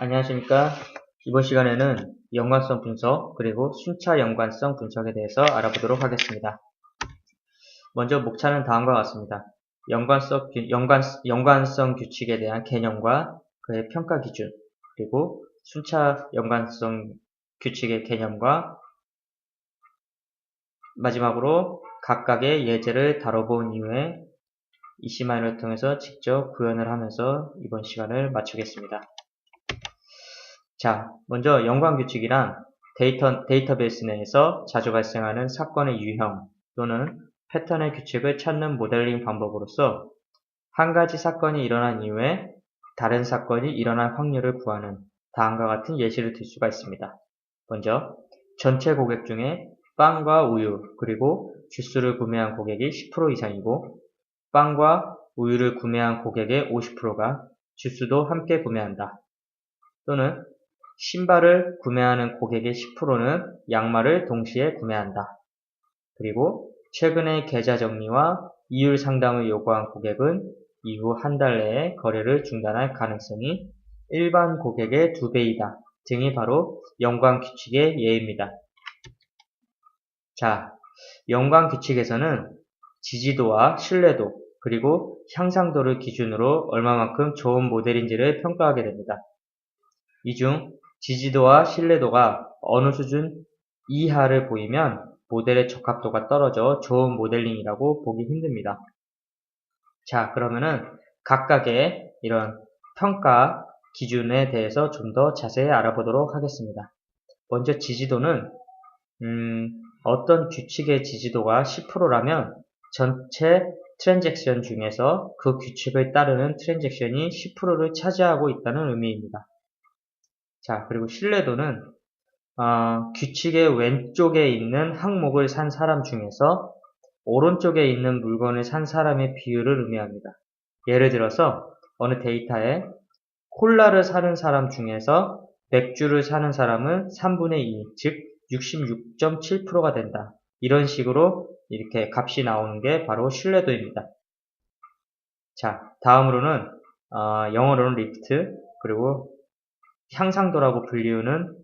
안녕하십니까. 이번 시간에는 연관성 분석 그리고 순차 연관성 분석에 대해서 알아보도록 하겠습니다. 먼저 목차는 다음과 같습니다. 연관성 규칙에 대한 개념과 그의 평가 기준, 그리고 순차 연관성 규칙의 개념과 마지막으로 각각의 예제를 다뤄본 이후에 EC마이너를 통해서 직접 구현을 하면서 이번 시간을 마치겠습니다. 자, 먼저 연관규칙이란 데이터베이스 내에서 자주 발생하는 사건의 유형 또는 패턴의 규칙을 찾는 모델링 방법으로서 한 가지 사건이 일어난 이후에 다른 사건이 일어날 확률을 구하는 다음과 같은 예시를 들 수가 있습니다. 먼저 전체 고객 중에 빵과 우유 그리고 주스를 구매한 고객이 10% 이상이고 빵과 우유를 구매한 고객의 50%가 주스도 함께 구매한다. 또는 신발을 구매하는 고객의 10%는 양말을 동시에 구매한다. 그리고 최근에 계좌 정리와 이율 상담을 요구한 고객은 이후 한 달 내에 거래를 중단할 가능성이 일반 고객의 2배이다. 등이 바로 연관규칙의 예입니다. 자, 연관규칙에서는 지지도와 신뢰도 그리고 향상도를 기준으로 얼마만큼 좋은 모델인지를 평가하게 됩니다. 이 중 지지도와 신뢰도가 어느 수준 이하를 보이면 모델의 적합도가 떨어져 좋은 모델링이라고 보기 힘듭니다. 자, 그러면은 각각의 이런 평가 기준에 대해서 좀 더 자세히 알아보도록 하겠습니다. 먼저 지지도는 어떤 규칙의 지지도가 10%라면 전체 트랜잭션 중에서 그 규칙을 따르는 트랜잭션이 10%를 차지하고 있다는 의미입니다. 자, 그리고 신뢰도는 규칙의 왼쪽에 있는 항목을 산 사람 중에서 오른쪽에 있는 물건을 산 사람의 비율을 의미합니다. 예를 들어서 어느 데이터에 콜라를 사는 사람 중에서 맥주를 사는 사람은 3분의 2, 즉 66.7%가 된다. 이런 식으로 이렇게 값이 나오는 게 바로 신뢰도입니다. 자, 다음으로는 영어로는 리프트, 그리고 향상도라고 불리우는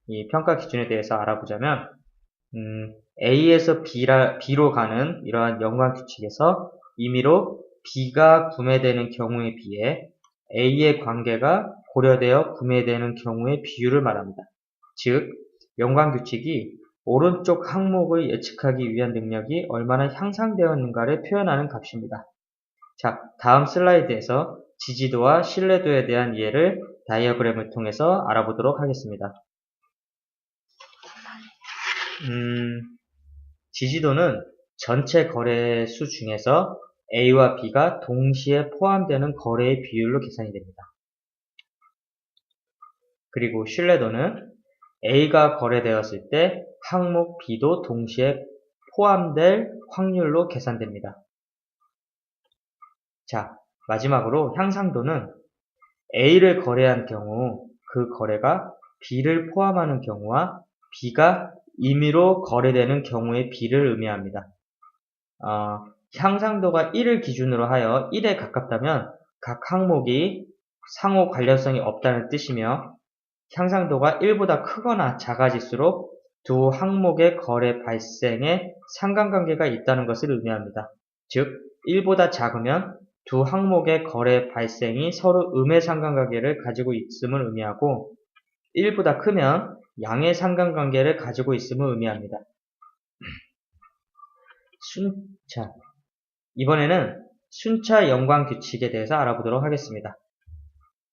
이 평가 기준에 대해서 알아보자면 A에서 B로 가는 이러한 연관 규칙에서 임의로 B가 구매되는 경우에 비해 A의 관계가 고려되어 구매되는 경우의 비율을 말합니다. 즉, 연관 규칙이 오른쪽 항목을 예측하기 위한 능력이 얼마나 향상되었는가를 표현하는 값입니다. 자, 다음 슬라이드에서 지지도와 신뢰도에 대한 예를 다이어그램을 통해서 알아보도록 하겠습니다. 지지도는 전체 거래 수 중에서 A와 B가 동시에 포함되는 거래의 비율로 계산이 됩니다. 그리고 신뢰도는 A가 거래되었을 때 항목 B도 동시에 포함될 확률로 계산됩니다. 자, 마지막으로 향상도는 A를 거래한 경우 그 거래가 B를 포함하는 경우와 B가 임의로 거래되는 경우의 B를 의미합니다. 향상도가 1을 기준으로 하여 1에 가깝다면 각 항목이 상호 관련성이 없다는 뜻이며 향상도가 1보다 크거나 작아질수록 두 항목의 거래 발생에 상관관계가 있다는 것을 의미합니다. 즉, 1보다 작으면 두 항목의 거래 발생이 서로 음의 상관관계를 가지고 있음을 의미하고 1보다 크면 양의 상관관계를 가지고 있음을 의미합니다. 자, 이번에는 순차 연관 규칙에 대해서 알아보도록 하겠습니다.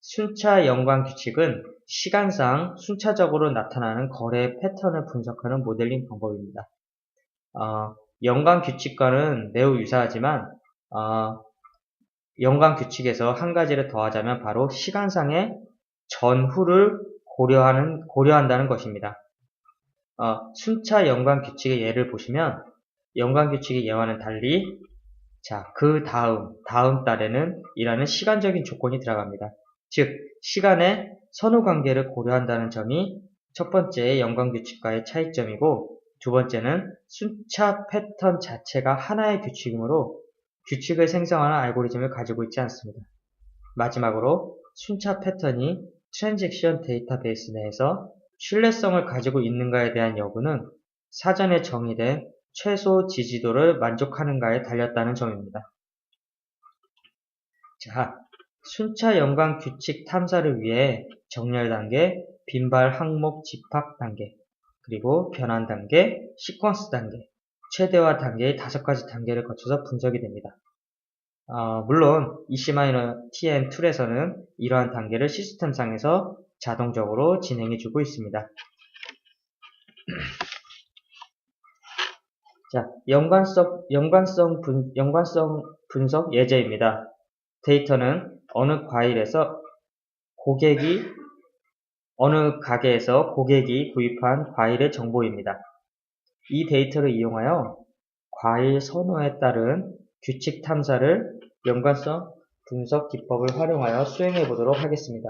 순차 연관 규칙은 시간상 순차적으로 나타나는 거래 패턴을 분석하는 모델링 방법입니다. 연관 규칙과는 매우 유사하지만 연관 규칙에서 한 가지를 더하자면 바로 시간상의 전후를 고려한다는 것입니다. 순차 연관 규칙의 예를 보시면 연관 규칙의 예와는 달리 자, 그 다음 달에는 이라는 시간적인 조건이 들어갑니다. 즉, 시간의 선후 관계를 고려한다는 점이 첫 번째 연관 규칙과의 차이점이고 두 번째는 순차 패턴 자체가 하나의 규칙이므로 규칙을 생성하는 알고리즘을 가지고 있지 않습니다. 마지막으로 순차 패턴이 트랜잭션 데이터베이스 내에서 신뢰성을 가지고 있는가에 대한 여부는 사전에 정의된 최소 지지도를 만족하는가에 달렸다는 점입니다. 자, 순차 연관 규칙 탐사를 위해 정렬 단계, 빈발 항목 집합 단계, 그리고 변환 단계, 시퀀스 단계, 최대화 단계의 5가지 단계를 거쳐서 분석이 됩니다. 물론 EC-TM 툴에서는 이러한 단계를 시스템상에서 자동적으로 진행해주고 있습니다. 자, 연관성 분석 예제입니다. 데이터는 어느 가게에서 고객이 구입한 과일의 정보입니다. 이 데이터를 이용하여 과일 선호에 따른 규칙 탐사를 연관성 분석 기법을 활용하여 수행해 보도록 하겠습니다.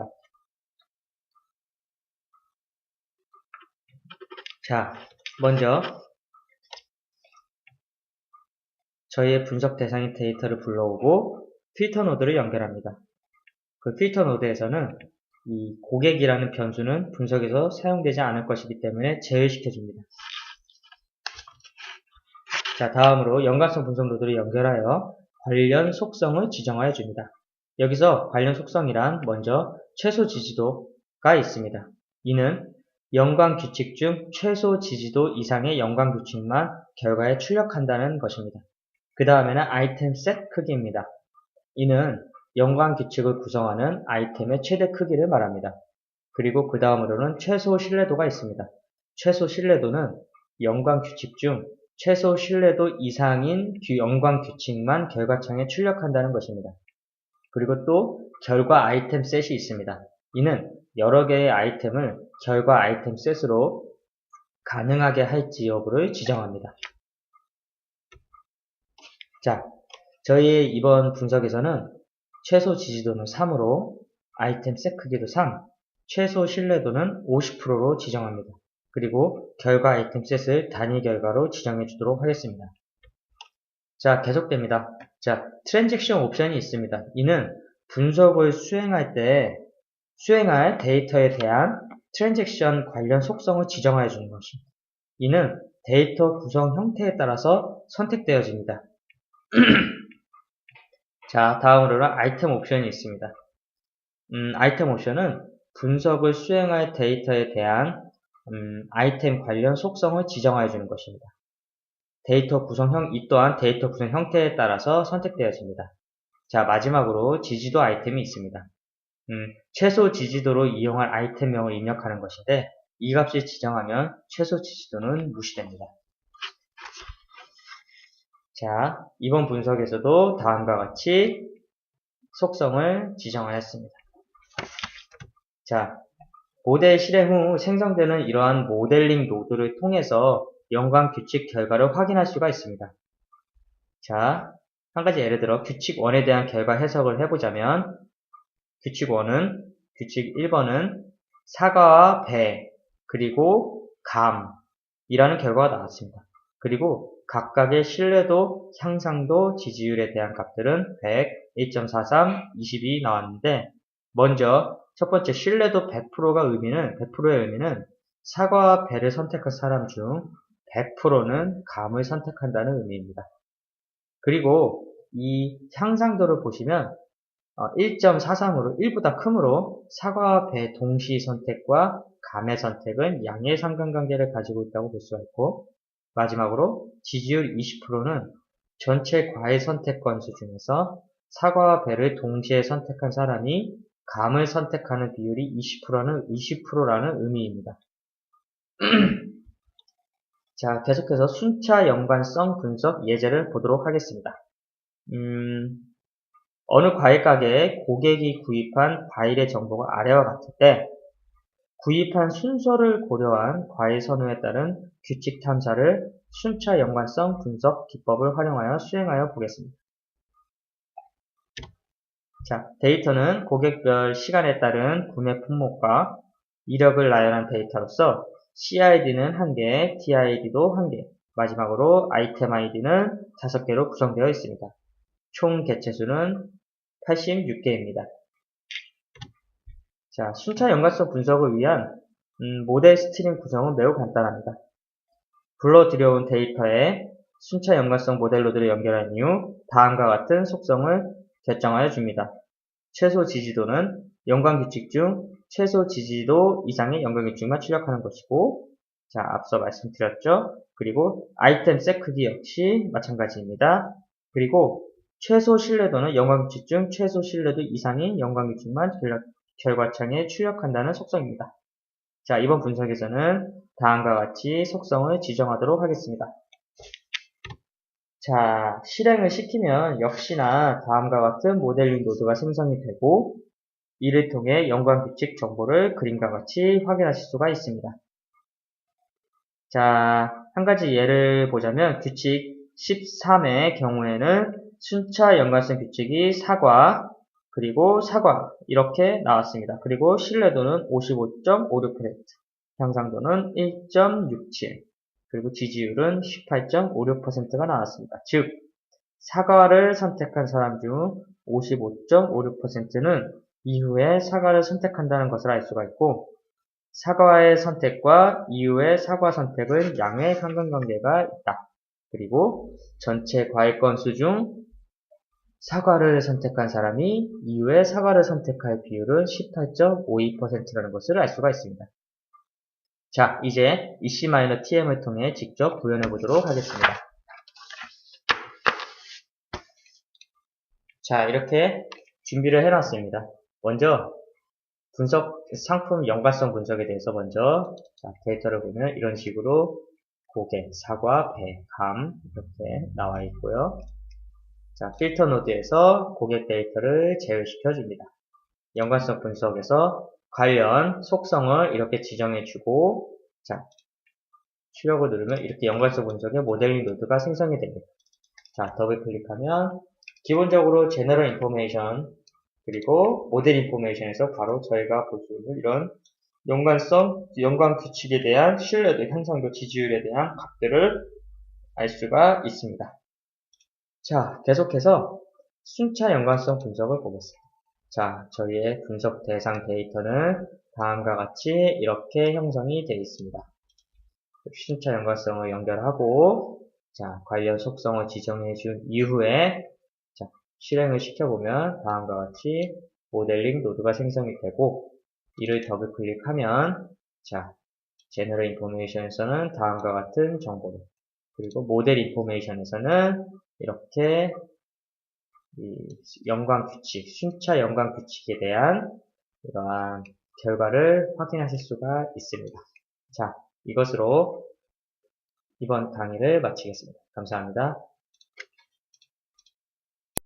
자, 먼저 저희의 분석 대상인 데이터를 불러오고 필터 노드를 연결합니다. 그 필터 노드에서는 이 고객이라는 변수는 분석에서 사용되지 않을 것이기 때문에 제외시켜줍니다. 자, 다음으로 연관성 분석 노드를 연결하여 관련 속성을 지정하여 줍니다. 여기서 관련 속성이란 먼저 최소 지지도가 있습니다. 이는 연관 규칙 중 최소 지지도 이상의 연관 규칙만 결과에 출력한다는 것입니다. 그 다음에는 아이템 셋 크기입니다. 이는 연관 규칙을 구성하는 아이템의 최대 크기를 말합니다. 그리고 그 다음으로는 최소 신뢰도가 있습니다. 최소 신뢰도는 연관 규칙 중 최소 신뢰도 이상인 연관 규칙만 결과창에 출력한다는 것입니다. 그리고 또 결과 아이템 셋이 있습니다. 이는 여러 개의 아이템을 결과 아이템 셋으로 가능하게 할지 여부를 지정합니다. 자, 저희의 이번 분석에서는 최소 지지도는 3으로 아이템 셋 크기도 3, 최소 신뢰도는 50%로 지정합니다. 그리고 결과 아이템 셋을 단위 결과로 지정해 주도록 하겠습니다. 자, 계속됩니다. 자, 트랜잭션 옵션이 있습니다. 이는 분석을 수행할 데이터에 대한 트랜잭션 관련 속성을 지정하여 주는 것입니다. 이는 데이터 구성 형태에 따라서 선택되어집니다. 자, 다음으로는 아이템 옵션이 있습니다. 아이템 옵션은 분석을 수행할 데이터에 대한 아이템 관련 속성을 지정하여 주는 것입니다. 이 또한 데이터 구성 형태에 따라서 선택되어집니다. 자, 마지막으로 지지도 아이템이 있습니다. 최소 지지도로 이용할 아이템명을 입력하는 것인데 이 값을 지정하면 최소 지지도는 무시됩니다. 자, 이번 분석에서도 다음과 같이 속성을 지정하였습니다. 자, 모델 실행 후 생성되는 이러한 모델링 노드를 통해서 연관 규칙 결과를 확인할 수가 있습니다. 자, 한 가지 예를 들어 규칙 1에 대한 결과 해석을 해보자면 규칙 1번은 사과와 배, 그리고 감이라는 결과가 나왔습니다. 그리고 각각의 신뢰도, 향상도, 지지율에 대한 값들은 100, 1.43, 22 나왔는데 먼저 첫 번째 신뢰도 100%의 의미는 사과와 배를 선택한 사람 중 100%는 감을 선택한다는 의미입니다. 그리고 이 향상도를 보시면 1.43으로 1보다 크므로 사과와 배 동시 선택과 감의 선택은 양의 상관관계를 가지고 있다고 볼 수가 있고 마지막으로 지지율 20%는 전체 과일 선택 건수 중에서 사과와 배를 동시에 선택한 사람이 감을 선택하는 비율이 20%라는 의미입니다. 자, 계속해서 순차 연관성 분석 예제를 보도록 하겠습니다. 어느 과일 가게에 고객이 구입한 과일의 정보가 아래와 같을 때 구입한 순서를 고려한 과일 선호에 따른 규칙 탐사를 순차 연관성 분석 기법을 활용하여 수행하여 보겠습니다. 자, 데이터는 고객별 시간에 따른 구매 품목과 이력을 나열한 데이터로서 CID는 1개, TID도 1개, 마지막으로 아이템 ID는 5개로 구성되어 있습니다. 총 개체수는 86개입니다. 자, 순차 연관성 분석을 위한 모델 스트림 구성은 매우 간단합니다. 불러 들여온 데이터에 순차 연관성 모델 노드를 연결한 이후 다음과 같은 속성을 결정하여 줍니다. 최소 지지도는 연관 규칙 중 최소 지지도 이상의 연관 규칙만 출력하는 것이고, 자, 앞서 말씀드렸죠. 그리고 아이템 셋 크기 역시 마찬가지입니다. 그리고 최소 신뢰도는 연관 규칙 중 최소 신뢰도 이상의 연관 규칙만 결과창에 출력한다는 속성입니다. 자, 이번 분석에서는 다음과 같이 속성을 지정하도록 하겠습니다. 자, 실행을 시키면 역시나 다음과 같은 모델링 노드가 생성이 되고, 이를 통해 연관 규칙 정보를 그림과 같이 확인하실 수가 있습니다. 자, 한 가지 예를 보자면 규칙 13의 경우에는 순차 연관성 규칙이 사과, 그리고 사과 이렇게 나왔습니다. 그리고 신뢰도는 55.56%, 향상도는 1.67, 그리고 지지율은 18.56%가 나왔습니다. 즉, 사과를 선택한 사람 중 55.56%는 이후에 사과를 선택한다는 것을 알 수가 있고, 사과의 선택과 이후의 사과 선택은 양의 상관관계가 있다. 그리고 전체 과일 건수 중 사과를 선택한 사람이 이후에 사과를 선택할 비율은 18.52%라는 것을 알 수가 있습니다. 자, 이제 EC-TM을 통해 직접 구현해 보도록 하겠습니다. 자, 이렇게 준비를 해놨습니다. 먼저 상품 연관성 분석에 대해서 먼저 데이터를 보면 이런 식으로 고개, 사과, 배, 감 이렇게 나와 있고요. 자, 필터 노드에서 고객 데이터를 제외시켜 줍니다. 연관성 분석에서 관련 속성을 이렇게 지정해 주고, 자, 출력을 누르면 이렇게 연관성 분석의 모델링 노드가 생성이 됩니다. 자, 더블 클릭하면 기본적으로 제너럴 인포메이션 그리고 모델 인포메이션에서 바로 저희가 볼 수 있는 이런 연관 규칙에 대한 신뢰도, 향상도, 지지율에 대한 값들을 알 수가 있습니다. 자, 계속해서 순차 연관성 분석을 보겠습니다. 자, 저희의 분석 대상 데이터는 다음과 같이 이렇게 형성이 되어 있습니다. 순차 연관성을 연결하고, 자, 관련 속성을 지정해 준 이후에, 자, 실행을 시켜보면 다음과 같이 모델링 노드가 생성이 되고, 이를 더블 클릭하면, 자, 제너럴 인포메이션에서는 다음과 같은 정보를, 그리고 모델 인포메이션에서는 이렇게 연관 규칙, 순차 연관 규칙에 대한 이러한 결과를 확인하실 수가 있습니다. 자, 이것으로 이번 강의를 마치겠습니다. 감사합니다.